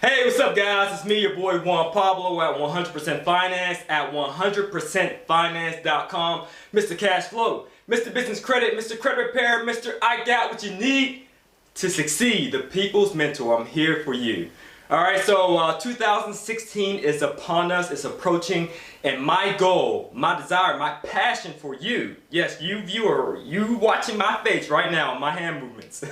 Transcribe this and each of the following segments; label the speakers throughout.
Speaker 1: Hey, what's up guys? It's me, your boy Juan Pablo at 100% Finance at 100%finance.com. Mr. Cash Flow, Mr. Business Credit, Mr. Credit Repair, Mr. I got what you need to succeed. The people's mentor. I'm here for you. Alright, so 2016 is upon us, it's approaching, and my goal, my desire, my passion for you, yes, you viewer, you watching my face right now, my hand movements,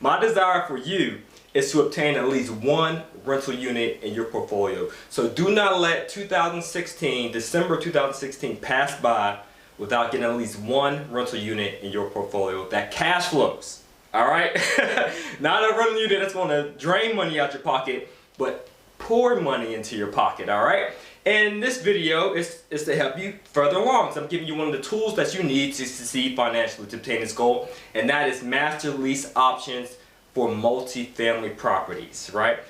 Speaker 1: my desire for you is to obtain at least one rental unit in your portfolio. So do not let December 2016 pass by without getting at least one rental unit in your portfolio that cash flows. Alright? Not a rental unit that's going to drain money out your pocket, but pour money into your pocket. Alright? And this video is to help you further along. So I'm giving you one of the tools that you need to succeed financially to obtain this goal, and that is master lease options for multi-family properties, right?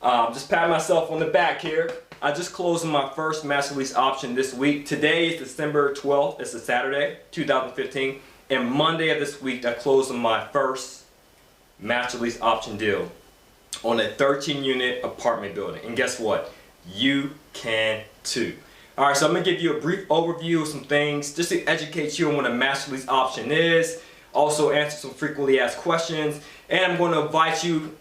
Speaker 1: Just pat myself on the back here. I just closed my first master lease option this week. Today is December 12th. It's a Saturday, 2015. And Monday of this week, I closed on my first master lease option deal on a 13-unit apartment building. And guess what? You can too. All right, so I'm gonna give you a brief overview of some things just to educate you on what a master lease option is. Also answer some frequently asked questions, and I'm going to invite you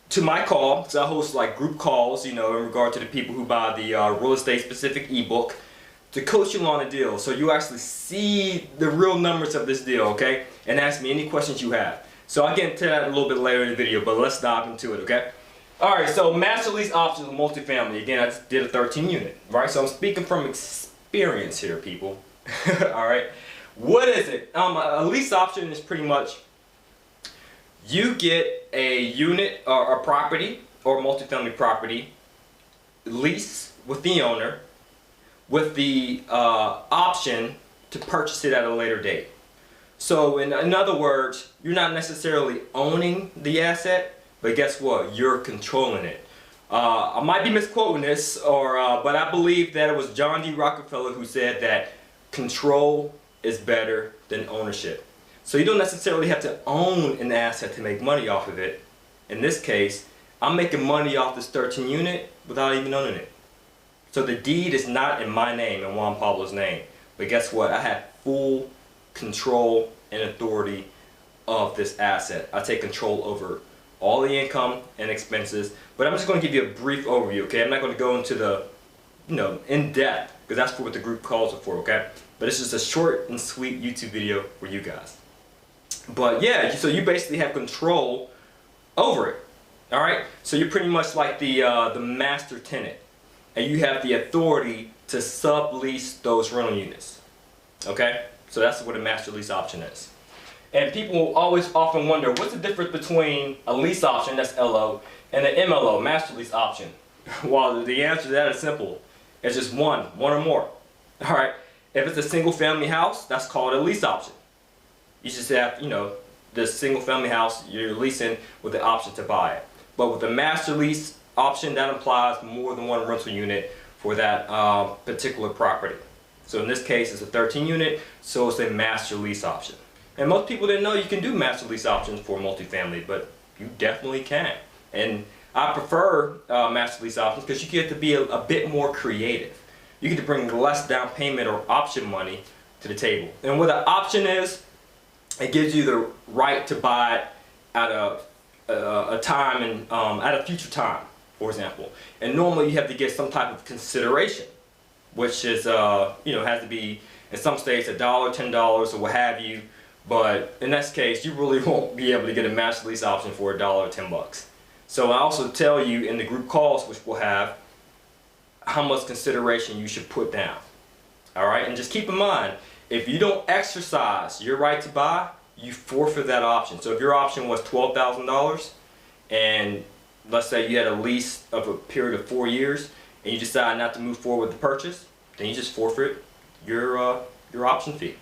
Speaker 1: to my call, because I host like group calls, you know, in regard to the people who buy the real estate specific ebook, to coach you on a deal, so you actually see the real numbers of this deal, okay? And ask me any questions you have. So I'll get into that a little bit later in the video, but let's dive into it, okay? All right, so master lease options with multifamily. Again, I just did a 13 unit, right? So I'm speaking from experience here, people. All right. What is it? A lease option is pretty much you get a unit or a property or multifamily property, lease with the owner, with the option to purchase it at a later date. So in other words, you're not necessarily owning the asset, but guess what? You're controlling it. I might be misquoting this, but I believe that it was John D. Rockefeller who said that control is better than ownership. So you don't necessarily have to own an asset to make money off of it. In this case, I'm making money off this 13 unit without even owning it. So the deed is not in my name, in Juan Pablo's name. But guess what? I have full control and authority of this asset. I take control over all the income and expenses. But I'm just going to give you a brief overview, okay? I'm not going to go into the, in depth, because that's what the group calls it for, okay? But it's just a short and sweet YouTube video for you guys. But yeah, so you basically have control over it. All right. So you're pretty much like the master tenant, and you have the authority to sublease those rental units. Okay. So that's what a master lease option is. And people always often wonder, what's the difference between a lease option, that's LO, and an MLO, master lease option? Well, the answer to that is simple. It's just one or more. All right. If it's a single family house, that's called a lease option. You just have, this single family house you're leasing with the option to buy it. But with the master lease option, that implies more than one rental unit for that particular property. So in this case, it's a 13 unit, so it's a master lease option. And most people didn't know you can do master lease options for multifamily, but you definitely can. And I prefer master lease options because you get to be a bit more creative. You get to bring less down payment or option money to the table. And what an option is, it gives you the right to buy it at a time and at a future time, for example. And normally you have to get some type of consideration, which is has to be in some states $1, $10, or what have you. But in this case, you really won't be able to get a master lease option for $1 or $10. So I also tell you in the group calls, which we'll have, how much consideration you should put down. All right, and just keep in mind, if you don't exercise your right to buy, you forfeit that option. So if your option was $12,000, and let's say you had a lease of a period of 4 years, and you decide not to move forward with the purchase, then you just forfeit your option fee.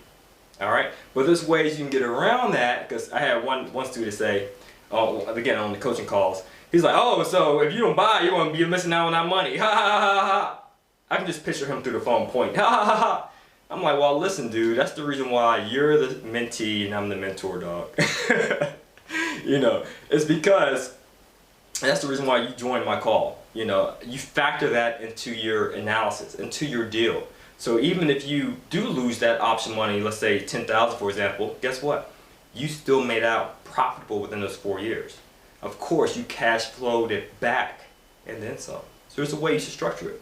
Speaker 1: All right, but there's ways you can get around that, because I had one student say, again on the coaching calls, he's like, oh, so if you don't buy, you're going to be missing out on that money. Ha ha ha ha. I can just picture him through the phone pointing. Ha ha ha ha. I'm like, well, listen, dude, that's the reason why you're the mentee and I'm the mentor, dog. It's because And that's the reason why you joined my call. You know, you factor that into your analysis, into your deal. So even if you do lose that option money, let's say 10,000 for example, guess what? You still made out profitable within those 4 years. Of course, you cash flowed it back and then some. So there's a way you should structure it.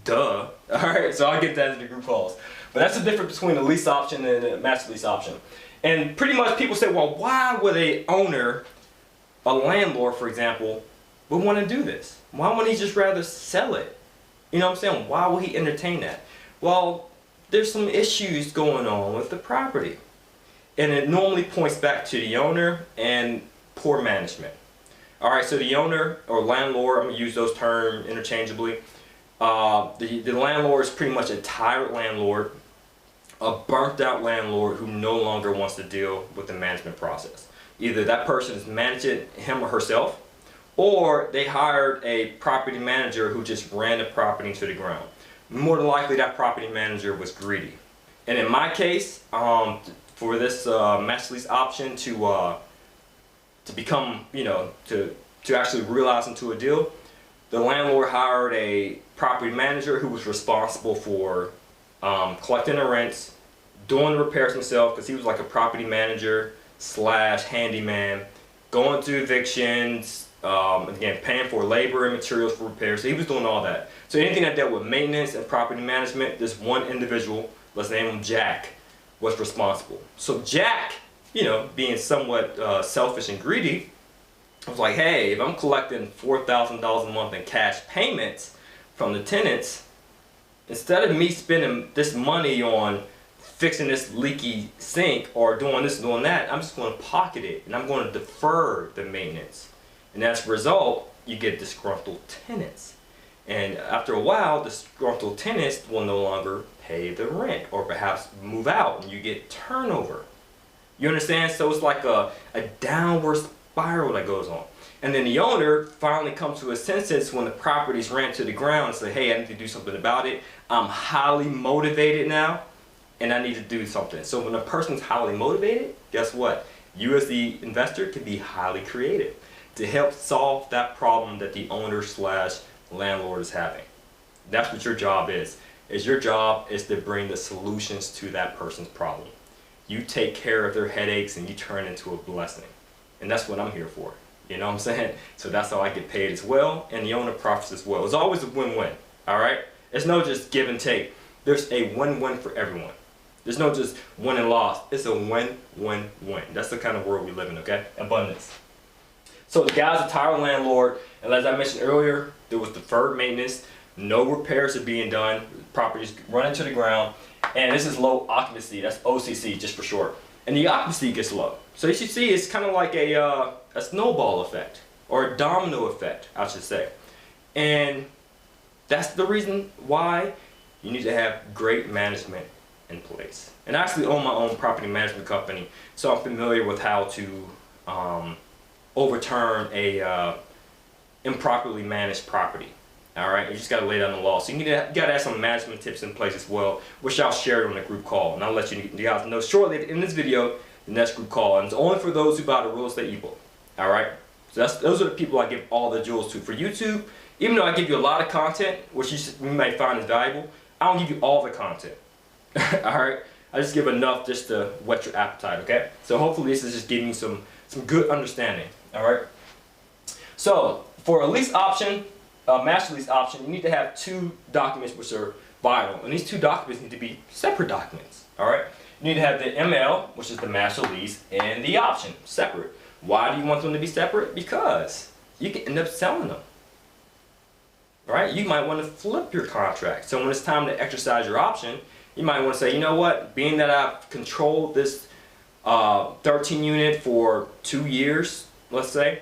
Speaker 1: Duh. Alright, so I'll get that in the group calls. But that's the difference between a lease option and a master lease option. And pretty much people say, well, why would a owner, a landlord for example, would want to do this? Why wouldn't he just rather sell it? You know what I'm saying? Why would he entertain that? Well, there's some issues going on with the property. And it normally points back to the owner and poor management. Alright, so the owner or landlord, I'm going to use those terms interchangeably. The landlord is pretty much a tired landlord, a burnt out landlord who no longer wants to deal with the management process. Either that person is managing him or herself, or they hired a property manager who just ran the property to the ground. More than likely that property manager was greedy. And in my case, for this master lease option to become, you know, to actually realize into a deal, the landlord hired a property manager who was responsible for collecting the rents, doing the repairs himself, because he was like a property manager slash handyman, going through evictions, again, paying for labor and materials for repairs. So he was doing all that. So anything that dealt with maintenance and property management, this one individual, let's name him Jack, was responsible. So Jack, you know, being somewhat selfish and greedy, was like, hey, if I'm collecting $4,000 a month in cash payments from the tenants, instead of me spending this money on fixing this leaky sink or doing this and doing that, I'm just going to pocket it and I'm going to defer the maintenance. And as a result, you get disgruntled tenants. And after a while, disgruntled tenants will no longer pay the rent or perhaps move out and you get turnover. You understand? So it's like a downward spiral that goes on. And then the owner finally comes to his senses when the property's ran to the ground and say, hey, I need to do something about it. I'm highly motivated now and I need to do something. So when a person's highly motivated, guess what? You as the investor can be highly creative to help solve that problem that the owner slash landlord is having. That's what your job is. Your job is to bring the solutions to that person's problem. You take care of their headaches and you turn into a blessing. And that's what I'm here for. You know what I'm saying? So that's how I get paid as well, and the owner profits as well. It's always a win-win, all right? It's no just give and take. There's a win-win for everyone. There's no just win and loss. It's a win-win-win. That's the kind of world we live in, okay? Abundance. So the guy's a tired landlord, and as I mentioned earlier, there was deferred maintenance. No repairs are being done. Properties running to the ground, and this is low occupancy. That's OCC, just for short. And the occupancy gets low. So you should see it's kind of like a snowball effect, or a domino effect, I should say. And that's the reason why you need to have great management in place. And I actually own my own property management company, so I'm familiar with how to overturn a improperly managed property. All right, you just got to lay down the law. So you got to have some management tips in place as well, which I'll share on the group call. And I'll let you guys know shortly in this video, the next group call. And it's only for those who buy the real estate ebook. All right, so those are the people I give all the jewels to. For YouTube, even though I give you a lot of content, which you might find is valuable, I don't give you all the content. All right, I just give enough just to whet your appetite. Okay, so hopefully this is just giving you some good understanding. All right, so for a lease option, master lease option, you need to have two documents which are vital, and these two documents need to be separate documents. All right, you need to have the ML, which is the master lease, and the option separate. Why do you want them to be separate? Because you can end up selling them. All right, you might want to flip your contract. So when it's time to exercise your option, you might want to say, you know what, being that I've controlled this 13 unit for 2 years, let's say,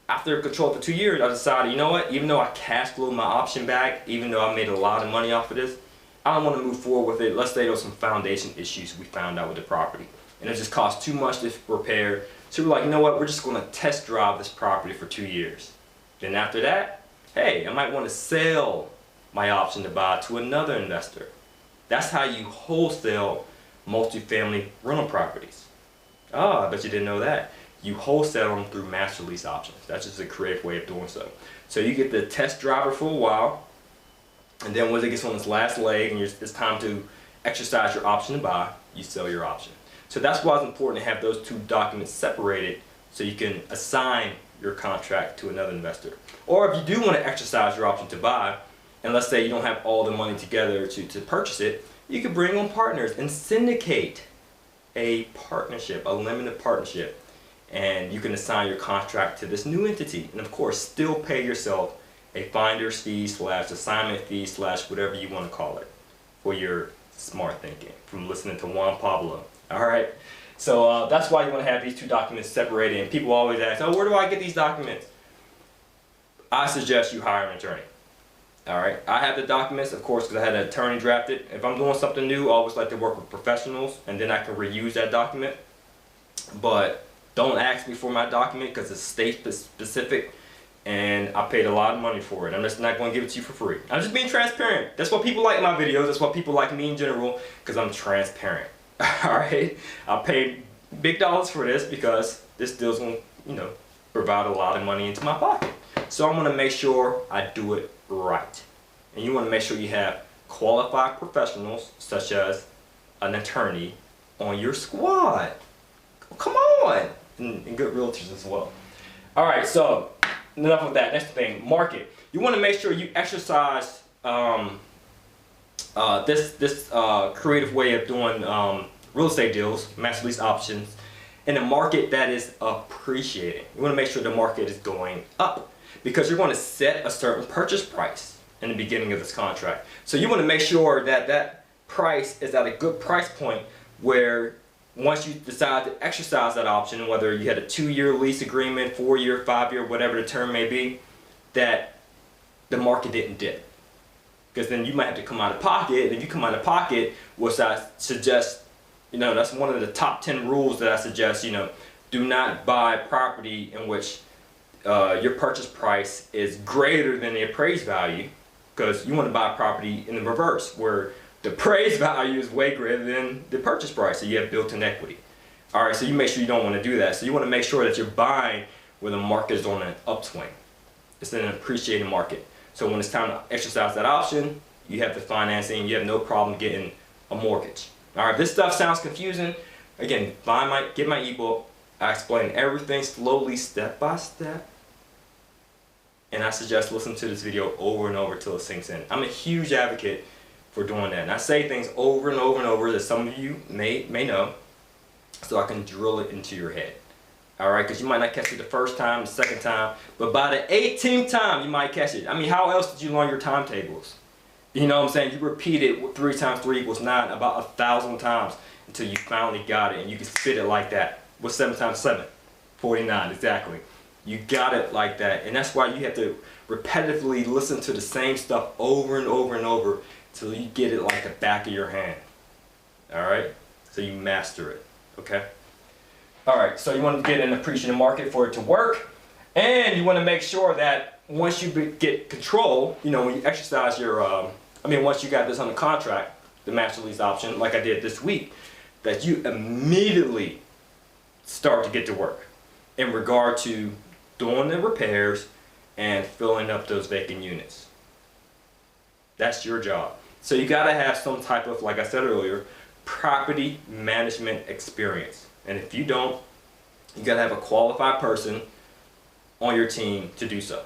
Speaker 1: after control for 2 years, I decided, you know what, even though I cash flowed my option back, even though I made a lot of money off of this, I don't want to move forward with it. Let's say there was some foundation issues we found out with the property, and it just cost too much to repair. So we're like, you know what, we're just going to test drive this property for 2 years. Then after that, hey, I might want to sell my option to buy to another investor. That's how you wholesale multifamily rental properties. Oh, I bet you didn't know that. you wholesale them through master lease options. That's just a creative way of doing so. So you get the test driver for a while, and then once it gets on its last leg and it's time to exercise your option to buy, you sell your option. So that's why it's important to have those two documents separated so you can assign your contract to another investor. Or if you do want to exercise your option to buy, and let's say you don't have all the money together to purchase it, you can bring on partners and syndicate a partnership, a limited partnership, and you can assign your contract to this new entity, and of course still pay yourself a finder's fee / assignment fee / whatever you want to call it for your smart thinking from listening to Juan Pablo. Alright, so that's why you want to have these two documents separated, and people always ask, oh, where do I get these documents? I suggest you hire an attorney. Alright, I have the documents, of course, because I had an attorney draft it. If I'm doing something new, I always like to work with professionals, and then I can reuse that document. But don't ask me for my document because it's state specific, and I paid a lot of money for it. I'm just not going to give it to you for free. I'm just being transparent. That's what people like in my videos. That's what people like me in general, because I'm transparent. Alright, I paid big dollars for this because this deal's going to, provide a lot of money into my pocket. So I'm going to make sure I do it right. And you want to make sure you have qualified professionals such as an attorney on your squad. Come on! And good realtors as well. Alright, so enough of that. Next thing, market. You want to make sure you exercise this creative way of doing real estate deals, master lease options, in a market that is appreciating. You want to make sure the market is going up, because you're going to set a certain purchase price in the beginning of this contract. So you want to make sure that that price is at a good price point where once you decide to exercise that option, whether you had a 2-year lease agreement, 4-year, 5-year, whatever the term may be, that the market didn't dip. Because then you might have to come out of pocket, and if you come out of pocket, which I suggest, that's one of the top 10 rules that I suggest, do not buy property in which your purchase price is greater than the appraised value, because you want to buy property in the reverse, where the appraised value is way greater than the purchase price, so you have built-in equity. Alright, so you make sure you don't want to do that. So you want to make sure that you're buying where the market is on an upswing. It's in an appreciating market. So when it's time to exercise that option, you have the financing, you have no problem getting a mortgage. Alright, if this stuff sounds confusing, again, get my ebook. I explain everything slowly, step by step. And I suggest listening to this video over and over till it sinks in. I'm a huge advocate for doing that. And I say things over and over and over that some of you may know, so I can drill it into your head. Alright, because you might not catch it the first time, the second time, but by the 18th time you might catch it. I mean, how else did you learn your timetables? You know what I'm saying? You repeat it 3 times 3 = 9 about 1,000 times until you finally got it and you can spit it like that. What's 7 times 7? 49, exactly. You got it like that, and that's why you have to repetitively listen to the same stuff over and over and over till you get it like the back of your hand. Alright? So you master it. Okay? Alright, so you want to get an appreciative market for it to work, and you want to make sure that once you get control, when you exercise your, once you got this on the contract, the master lease option, like I did this week, that you immediately start to get to work in regard to doing the repairs and filling up those vacant units. That's your job. So you got to have some type of, like I said earlier, property management experience. And if you don't, you got to have a qualified person on your team to do so.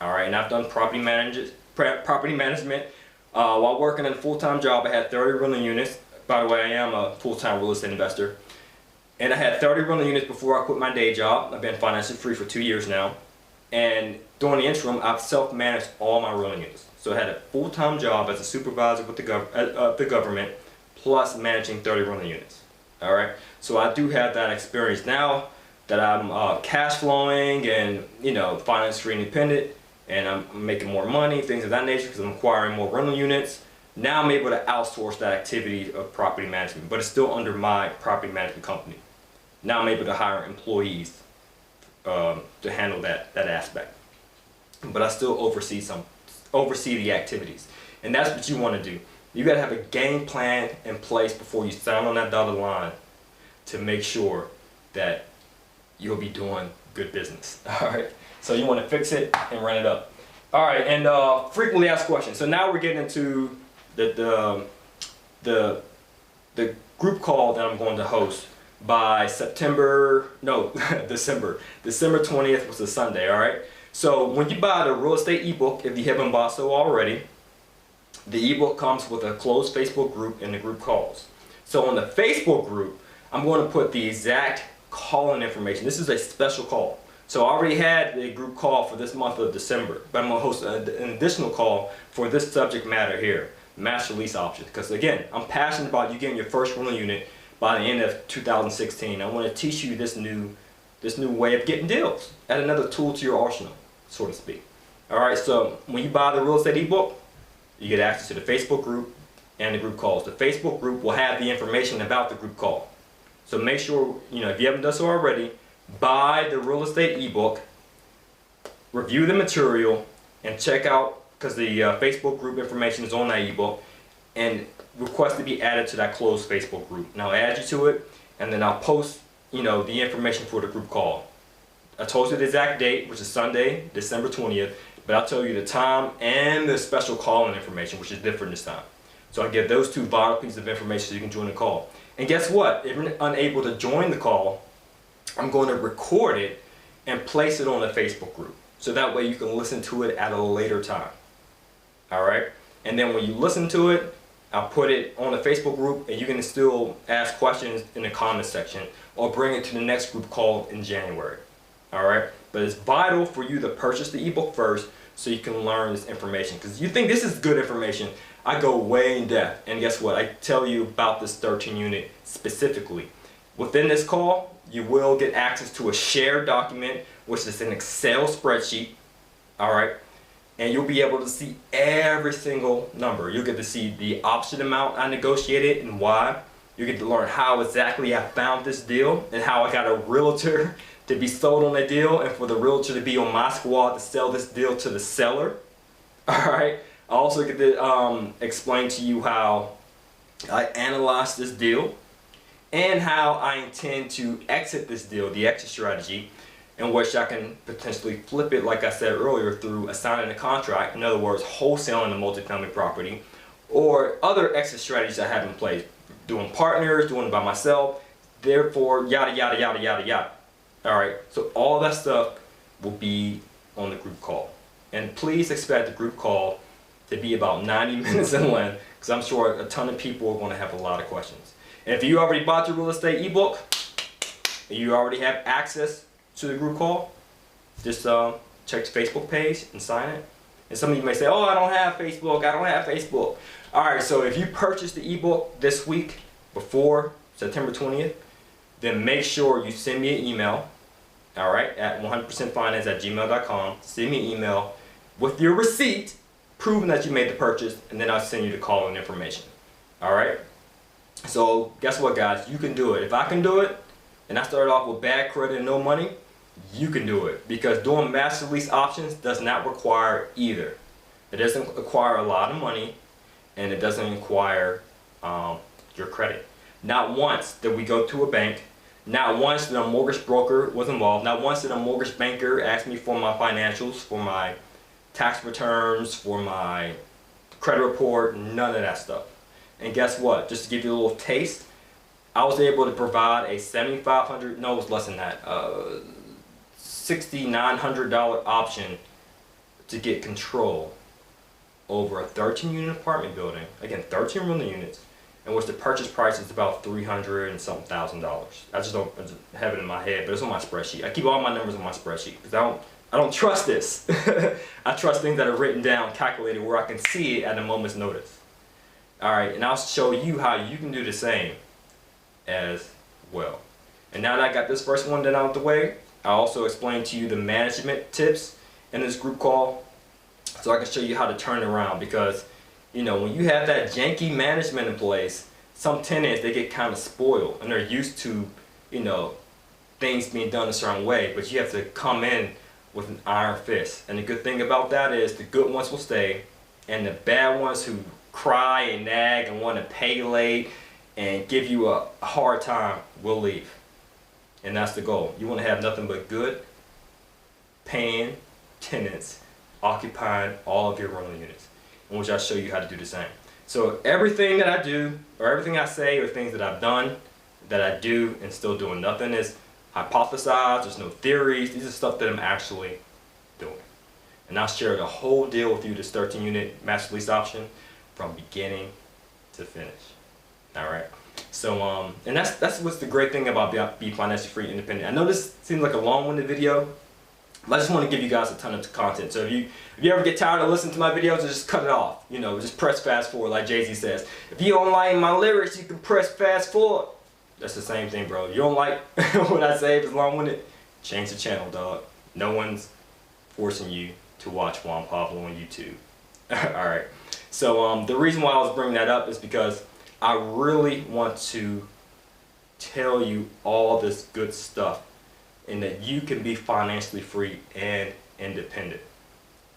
Speaker 1: Alright, and I've done property management while working in a full-time job. I had 30 rental units. By the way, I am a full-time real estate investor. And I had 30 rental units before I quit my day job. I've been financially free for 2 years now. And during the interim, I've self-managed all my rental units. So I had a full-time job as a supervisor with the government, plus managing 30 rental units. Alright, so I do have that experience now that I'm cash flowing and financially independent, and I'm making more money, things of that nature, because I'm acquiring more rental units. Now I'm able to outsource that activity of property management, but it's still under my property management company. Now I'm able to hire employees to handle that aspect, but I still oversee the activities, and that's what you want to do. You got to have a game plan in place before you sign on that dotted line to make sure that you'll be doing good business. All right. So you want to fix it and run it up. All right. And frequently asked questions. So now we're getting into the group call that I'm going to host by December 20th was a Sunday. All right. So when you buy the real estate ebook, if you haven't bought so already, the ebook comes with a closed Facebook group and the group calls. So on the Facebook group, I'm going to put the exact call-in information. This is a special call. So I already had a group call for this month of December, but I'm going to host an additional call for this subject matter here, master lease options. Because again, I'm passionate about you getting your first rental unit by the end of 2016. I want to teach you this new way of getting deals. Add another tool to your arsenal, so to speak. All right, so when you buy the real estate ebook, you get access to the Facebook group and the group calls. The Facebook group will have the information about the group call. So make sure, if you haven't done so already, buy the real estate ebook, review the material, and check out, because the Facebook group information is on that ebook, and request to be added to that closed Facebook group. And I'll add you to it, and then I'll post, the information for the group call. I told you the exact date, which is Sunday, December 20th, but I'll tell you the time and the special call-in information, which is different this time. So I give those two vital pieces of information so you can join the call. And guess what? If you're unable to join the call, I'm going to record it and place it on the Facebook group. So that way you can listen to it at a later time. All right? And then when you listen to it, I'll put it on the Facebook group, and you can still ask questions in the comment section or bring it to the next group call in January. All right? But it's vital for you to purchase the ebook first so you can learn this information. Because you think this is good information, I go way in depth. And guess what? I tell you about this 13 unit specifically. Within this call, you will get access to a shared document, which is an Excel spreadsheet. All right? And you'll be able to see every single number. You'll get to see the option amount I negotiated and why. You get to learn how exactly I found this deal and how I got a realtor to be sold on that deal, and for the realtor to be on my squad to sell this deal to the seller. All right. I also get to explain to you how I analyzed this deal and how I intend to exit this deal, the exit strategy, in which I can potentially flip it, like I said earlier, through assigning a contract, in other words, wholesaling a multifamily property, or other exit strategies I have in place, doing partners, doing it by myself, therefore, yada, yada, yada, yada, yada. All right, so all that stuff will be on the group call. And please expect the group call to be about 90 minutes in length, because I'm sure a ton of people are going to have a lot of questions. And if you already bought the real estate ebook, and you already have access to the group call, just check the Facebook page and sign it. And some of you may say, oh, I don't have Facebook, I don't have Facebook. All right, so if you purchase the ebook this week before September 20th, then make sure you send me an email, all right, at 100%finance@gmail.com. Send me an email with your receipt proving that you made the purchase, and then I'll send you the call-in information. All right? So guess what, guys? You can do it. If I can do it, and I started off with bad credit and no money, you can do it. Because doing master lease options does not require either. It doesn't require a lot of money, and it doesn't require your credit. Not once did we go to a bank. Not once did a mortgage broker was involved. Not once did a mortgage banker ask me for my financials, for my tax returns, for my credit report, none of that stuff. And guess what? Just to give you a little taste, I was able to provide a $7,500, no, it was less than that, $6,900 option to get control over a 13-unit apartment building. Again, 13 rental units, in which the purchase price is about $300 and something thousand. I just don't have it in my head, but it's on my spreadsheet. I keep all my numbers on my spreadsheet because I don't trust this. I trust things that are written down, calculated, where I can see it at a moment's notice. All right, and I'll show you how you can do the same as well. And now that I got this first one done out of the way, I'll also explain to you the management tips in this group call, so I can show you how to turn it around. Because when you have that janky management in place, some tenants, they get kind of spoiled and they're used to things being done a certain way, but you have to come in with an iron fist. And the good thing about that is the good ones will stay, and the bad ones who cry and nag and want to pay late and give you a hard time will leave. And that's the goal. You want to have nothing but good paying tenants occupying all of your rental units, in which I'll show you how to do the same. So everything that I do, or everything I say, or things that I've done, that I do and still doing, nothing is hypothesized, there's no theories. These are stuff that I'm actually doing. And I'll share the whole deal with you, this 13 unit master lease option, from beginning to finish. All right. So and that's what's the great thing about be financially free, independent. I know this seems like a long-winded video, but I just want to give you guys a ton of content. So if you ever get tired of listening to my videos, just cut it off. You know, just press fast forward, like Jay-Z says. If you don't like my lyrics, you can press fast forward. That's the same thing, bro. You don't like what I say if it's long-winded, change the channel, dog. No one's forcing you to watch Juan Pablo on YouTube. All right. So the reason why I was bringing that up is because I really want to tell you all this good stuff, and that you can be financially free and independent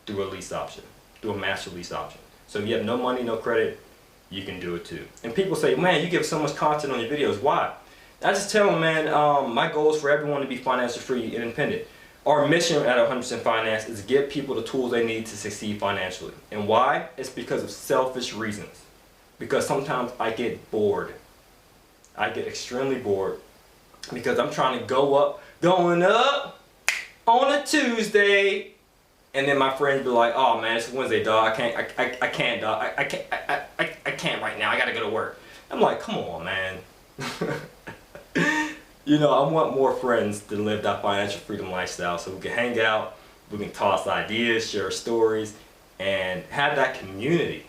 Speaker 1: through a lease option, through a master lease option. So if you have no money, no credit, you can do it too. And people say, man, you give so much content on your videos. Why? I just tell them, man, my goal is for everyone to be financially free and independent. Our mission at 100% Finance is to give people the tools they need to succeed financially. And why? It's because of selfish reasons. Because sometimes I get bored. I get extremely bored because I'm trying to going up on a Tuesday, and then my friends be like, oh man, it's Wednesday, dog. I can't, dog. I can't right now. I gotta go to work. I'm like, come on, man. You know, I want more friends to live that financial freedom lifestyle, so we can hang out, we can toss ideas, share stories, and have that community.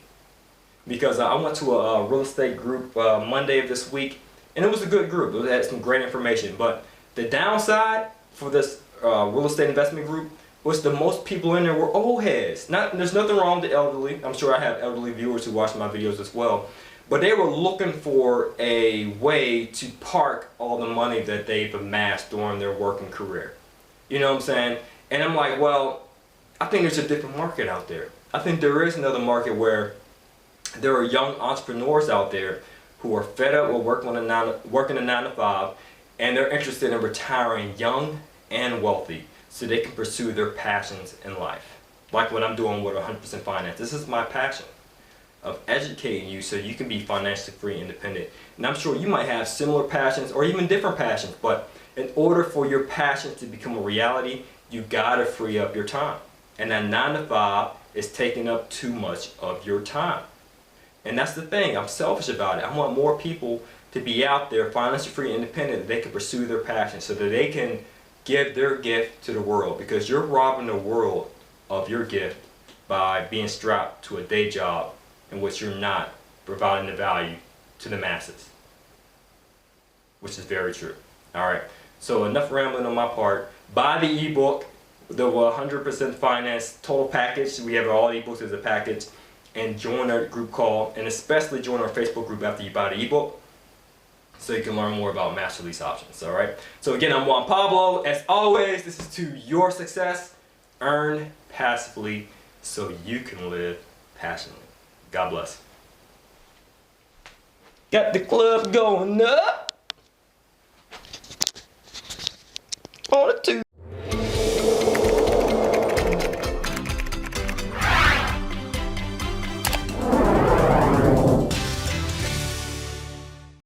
Speaker 1: Because I went to a real estate group Monday of this week, and it was a good group. It had some great information, but the downside for this real estate investment group was the most people in there were old heads. There's nothing wrong with the elderly. I'm sure I have elderly viewers who watch my videos as well. But they were looking for a way to park all the money that they've amassed during their working career. You know what I'm saying? And I'm like, well, I think there's a different market out there. I think there is another market where there are young entrepreneurs out there who are fed up with working a 9 to 5, and they're interested in retiring young and wealthy so they can pursue their passions in life. Like what I'm doing with 100% Finance. This is my passion, of educating you so you can be financially free and independent. And I'm sure you might have similar passions or even different passions, but in order for your passions to become a reality, you gotta free up your time. And that 9 to 5 is taking up too much of your time. And that's the thing, I'm selfish about it. I want more people to be out there financially free and independent, that they can pursue their passion so that they can give their gift to the world, because you're robbing the world of your gift by being strapped to a day job in which you're not providing the value to the masses, which is very true. All right, so enough rambling on my part. Buy the ebook, the 100% Finance total package. We have all the ebooks as a package, and join our group call, and especially join our Facebook group after you buy the ebook, so you can learn more about master lease options. All right. So again, I'm Juan Pablo. As always, this is to your success. Earn passively so you can live passionately. God bless. Got the club going up.